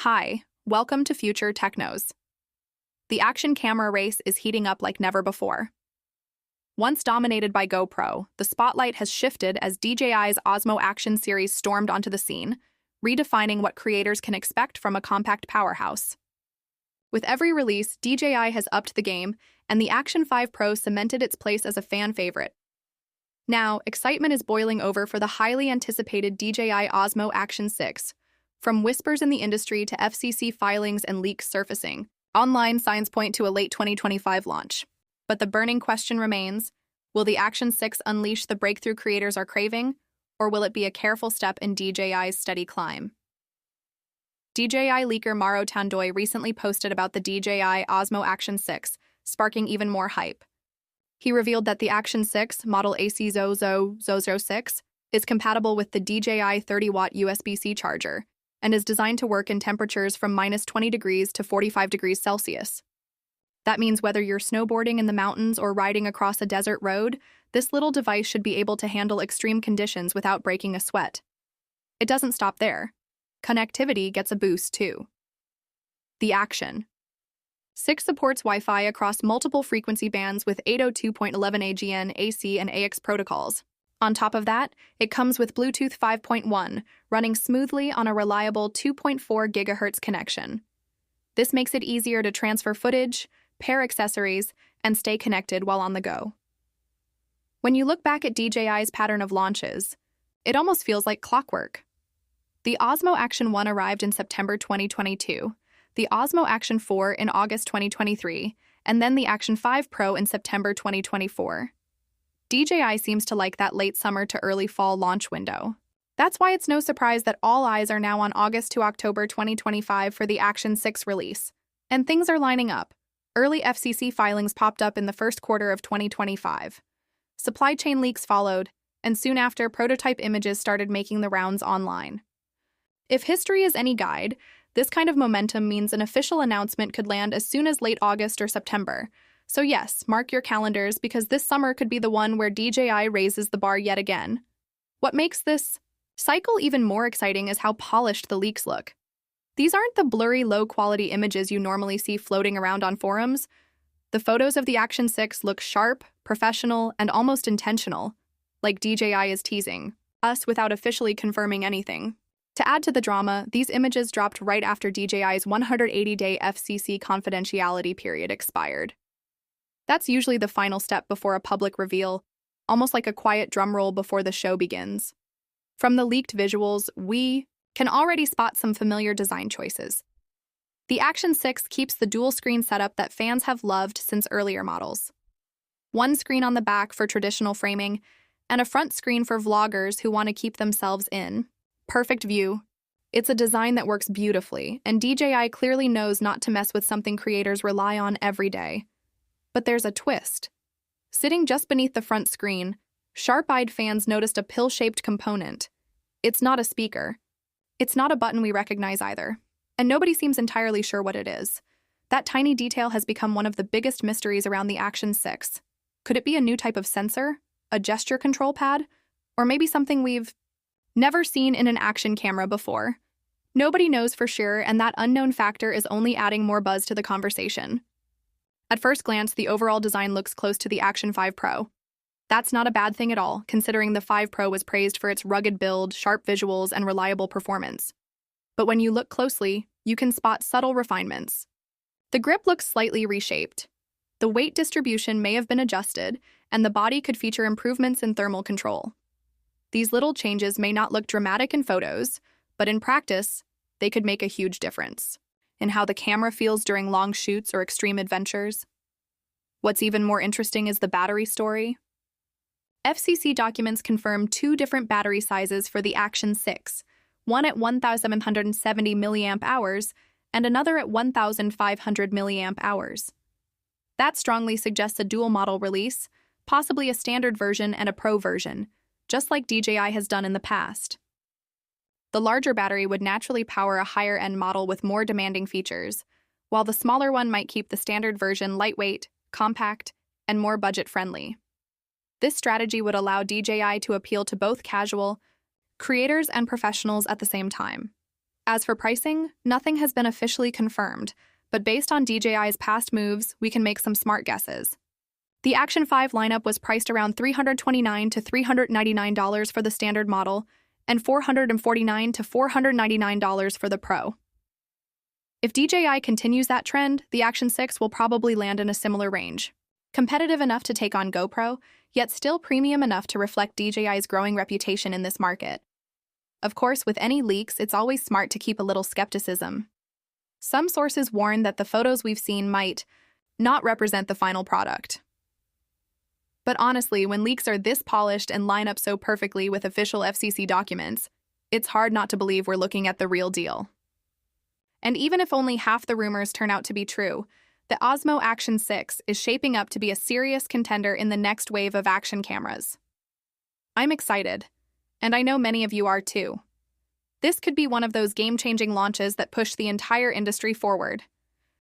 Hi, welcome to Future Technos. The action camera race is heating up like never before. Once dominated by GoPro, the spotlight has shifted as DJI's Osmo Action series stormed onto the scene, redefining what creators can expect from a compact powerhouse. With every release, DJI has upped the game, and the Action 5 Pro cemented its place as a fan favorite. Now, excitement is boiling over for the highly anticipated DJI Osmo Action 6. From whispers in the industry to FCC filings and leaks surfacing, online signs point to a late 2025 launch. But the burning question remains, will the Action 6 unleash the breakthrough creators are craving, or will it be a careful step in DJI's steady climb? DJI leaker Mauro Tandoi recently posted about the DJI Osmo Action 6, sparking even more hype. He revealed that the Action 6, model AC0006, is compatible with the DJI 30-watt USB-C charger, and is designed to work in temperatures from -20 degrees to 45 degrees Celsius. That means whether you're snowboarding in the mountains or riding across a desert road, this little device should be able to handle extreme conditions without breaking a sweat. It doesn't stop there. Connectivity gets a boost too. The Action 6 supports Wi-Fi across multiple frequency bands with 802.11 AGN, AC, and AX protocols. On top of that, it comes with Bluetooth 5.1, running smoothly on a reliable 2.4 GHz connection. This makes it easier to transfer footage, pair accessories, and stay connected while on the go. When you look back at DJI's pattern of launches, it almost feels like clockwork. The Osmo Action 1 arrived in September 2022, the Osmo Action 4 in August 2023, and then the Action 5 Pro in September 2024. DJI seems to like that late summer to early fall launch window. That's why it's no surprise that all eyes are now on August to October 2025 for the Action 6 release. And things are lining up. Early FCC filings popped up in the first quarter of 2025. Supply chain leaks followed, and soon after, prototype images started making the rounds online. If history is any guide, this kind of momentum means an official announcement could land as soon as late August or September. So yes, mark your calendars because this summer could be the one where DJI raises the bar yet again. What makes this cycle even more exciting is how polished the leaks look. These aren't the blurry, low-quality images you normally see floating around on forums. The photos of the Action 6 look sharp, professional, and almost intentional, like DJI is teasing us without officially confirming anything. To add to the drama, these images dropped right after DJI's 180-day FCC confidentiality period expired. That's usually the final step before a public reveal, almost like a quiet drumroll before the show begins. From the leaked visuals, we can already spot some familiar design choices. The Action 6 keeps the dual-screen setup that fans have loved since earlier models. One screen on the back for traditional framing, and a front screen for vloggers who want to keep themselves in perfect view. It's a design that works beautifully, and DJI clearly knows not to mess with something creators rely on every day. But there's a twist. Sitting just beneath the front screen, sharp-eyed fans noticed a pill-shaped component. It's not a speaker. It's not a button we recognize either, and nobody seems entirely sure what it is. That tiny detail has become one of the biggest mysteries around the Action 6. Could it be a new type of sensor, a gesture control pad, or maybe something we've never seen in an action camera before? Nobody knows for sure, and that unknown factor is only adding more buzz to the conversation. At first glance, the overall design looks close to the Action 5 Pro. That's not a bad thing at all, considering the 5 Pro was praised for its rugged build, sharp visuals, and reliable performance. But when you look closely, you can spot subtle refinements. The grip looks slightly reshaped. The weight distribution may have been adjusted, and the body could feature improvements in thermal control. These little changes may not look dramatic in photos, but in practice, they could make a huge difference in how the camera feels during long shoots or extreme adventures. What's even more interesting is the battery story. FCC documents confirm 2 different battery sizes for the Action 6, one at 1,770 mAh and another at 1,500 mAh. That strongly suggests a dual model release, possibly a standard version and a Pro version, just like DJI has done in the past. The larger battery would naturally power a higher-end model with more demanding features, while the smaller one might keep the standard version lightweight, compact, and more budget-friendly. This strategy would allow DJI to appeal to both casual creators and professionals at the same time. As for pricing, nothing has been officially confirmed, but based on DJI's past moves, we can make some smart guesses. The Action 5 lineup was priced around $329 to $399 for the standard model and $449 to $499 for the Pro. If DJI continues that trend, the Action 6 will probably land in a similar range. Competitive enough to take on GoPro, yet still premium enough to reflect DJI's growing reputation in this market. Of course, with any leaks, it's always smart to keep a little skepticism. Some sources warn that the photos we've seen might not represent the final product. But honestly, when leaks are this polished and line up so perfectly with official FCC documents, it's hard not to believe we're looking at the real deal. And even if only half the rumors turn out to be true, the Osmo Action 6 is shaping up to be a serious contender in the next wave of action cameras. I'm excited, and I know many of you are too. This could be one of those game-changing launches that push the entire industry forward.